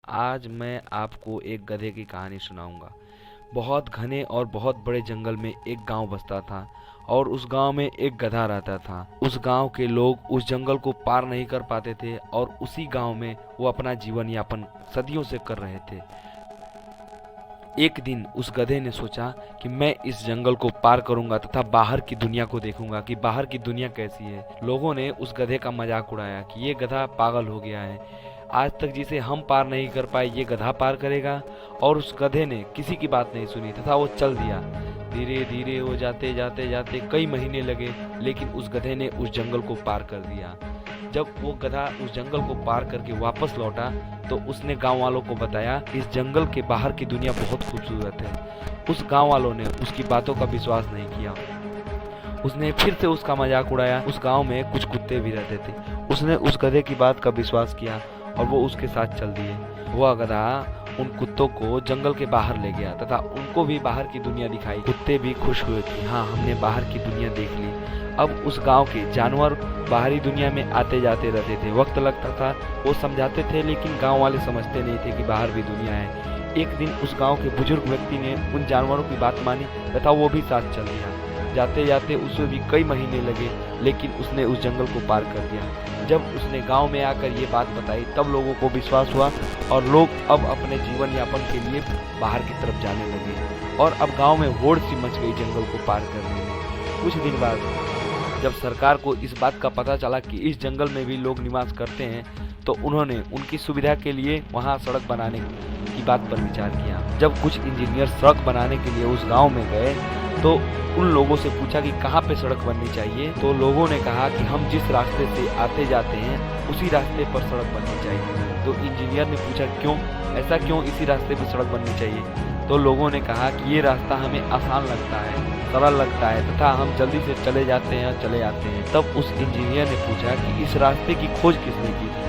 आज मैं आपको एक गधे की कहानी सुनाऊंगा। बहुत घने और बहुत बड़े जंगल में एक गांव बसता था और उस गांव में एक गधा रहता था। उस गांव के लोग उस जंगल को पार नहीं कर पाते थे और उसी गांव में वो अपना जीवन यापन सदियों से कर रहे थे। एक दिन उस गधे ने सोचा कि मैं इस जंगल को पार करूंगा तथा बाहर की दुनिया को देखूंगा कि बाहर की दुनिया कैसी है। लोगों ने उस गधे का मजाक उड़ाया कि ये गधा पागल हो गया है, आज तक जिसे हम पार नहीं कर पाए ये गधा पार करेगा। और उस गधे ने किसी की बात नहीं सुनी तथा वो चल दिया। धीरे धीरे वो जाते जाते जाते कई महीने लगे, लेकिन उस गधे ने उस जंगल को पार कर दिया। जब वो गधा उस जंगल को पार करके वापस लौटा तो उसने गांव वालों को बताया कि इस जंगल के बाहर की दुनिया बहुत खूबसूरत है। उस गांव वालों ने उसकी बातों का विश्वास नहीं किया। उसने फिर से उसका मजाक उड़ाया। उस गांव में कुछ कुत्ते भी रहते थे। उसने उस गधे की बात का विश्वास किया और वो उसके साथ चल दिए। वह गधा उन कुत्तों को जंगल के बाहर ले गया तथा उनको भी बाहर की दुनिया दिखाई। कुत्ते भी खुश हुए कि हाँ, हमने बाहर की दुनिया देख ली। अब उस गांव के जानवर बाहरी दुनिया में आते जाते रहते थे। वक्त लगता था, वो समझाते थे, लेकिन गांव वाले समझते नहीं थे कि बाहर भी दुनिया है। एक दिन उस गांव के बुजुर्ग व्यक्ति ने उन जानवरों की बात मानी तथा वो भी साथ चल दिया। जाते जाते उसे भी कई महीने लगे, लेकिन उसने उस जंगल को पार कर दिया। जब उसने गांव में आकर ये बात बताई तब लोगों को विश्वास हुआ और लोग अब अपने जीवन यापन के लिए बाहर की तरफ जाने लगे और अब गांव में होड़ सी मच गई जंगल को पार करने में। कुछ दिन बाद जब सरकार को इस बात का पता चला कि इस जंगल में भी लोग निवास करते हैं, तो उन्होंने उनकी सुविधा के लिए वहां सड़क बनाने की बात पर विचार किया। जब कुछ इंजीनियर सड़क बनाने के लिए उस गांव में गए तो उन लोगों से पूछा कि कहाँ पे सड़क बननी चाहिए। तो लोगों ने कहा कि हम जिस रास्ते से आते जाते हैं उसी रास्ते पर सड़क बननी चाहिए। तो इंजीनियर ने पूछा क्यों, ऐसा क्यों इसी रास्ते पर सड़क बननी चाहिए। तो लोगों ने कहा कि ये रास्ता हमें आसान लगता है, सरल लगता है तथा हम जल्दी से चले जाते हैं और चले आते हैं। तब उस इंजीनियर ने पूछा कि इस रास्ते की खोज किसने की थी।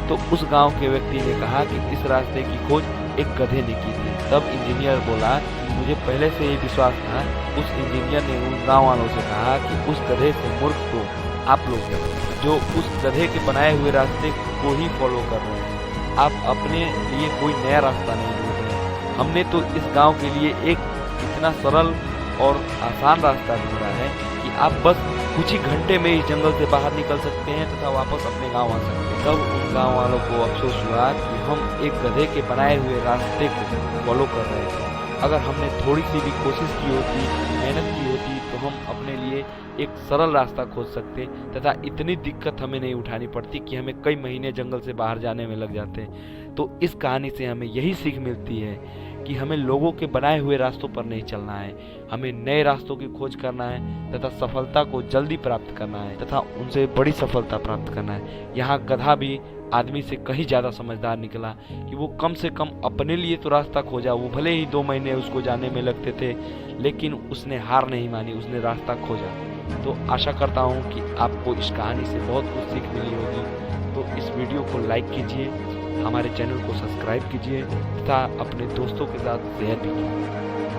तो उस गांव के व्यक्ति ने कहा कि इस रास्ते की खोज एक गधे ने की थी। तब इंजीनियर बोला, मुझे पहले से ही विश्वास था। उस इंजीनियर ने उन गांव वालों से कहा कि उस गधे से मूर्ख तो आप लोग हैं, जो उस गधे के बनाए हुए रास्ते को ही फॉलो कर रहे हैं। आप अपने लिए कोई नया रास्ता नहीं ढूंढ रहे। हमने तो इस गांव के लिए एक इतना सरल और आसान रास्ता ढूंढा है कि आप बस कुछ ही घंटे में इस जंगल से बाहर निकल सकते हैं तथा वापस अपने गांव आ सकते हैं। तब उन गांव वालों को अफसोस हुआ कि हम एक गधे के बनाए हुए रास्ते को फॉलो कर रहे थे। अगर हमने थोड़ी सी भी कोशिश की होती, मेहनत की होती, तो हम अपने लिए एक सरल रास्ता खोज सकते तथा इतनी दिक्कत हमें नहीं उठानी पड़ती कि हमें कई महीने जंगल से बाहर जाने में लग जाते हैं। तो इस कहानी से हमें यही सीख मिलती है कि हमें लोगों के बनाए हुए रास्तों पर नहीं चलना है, हमें नए रास्तों की खोज करना है तथा सफलता को जल्दी प्राप्त करना है तथा उनसे बड़ी सफलता प्राप्त करना है। यहाँ गधा भी आदमी से कहीं ज़्यादा समझदार निकला कि वो कम से कम अपने लिए तो रास्ता खोजा। वो भले ही 2 महीने उसको जाने में लगते थे, लेकिन उसने हार नहीं मानी, उसने रास्ता खोजा। तो आशा करता हूँ कि आपको इस कहानी से बहुत कुछ सीख मिली होगी। तो इस वीडियो को लाइक कीजिए, हमारे चैनल को सब्सक्राइब कीजिए तथा अपने दोस्तों के साथ शेयर भी कीजिए।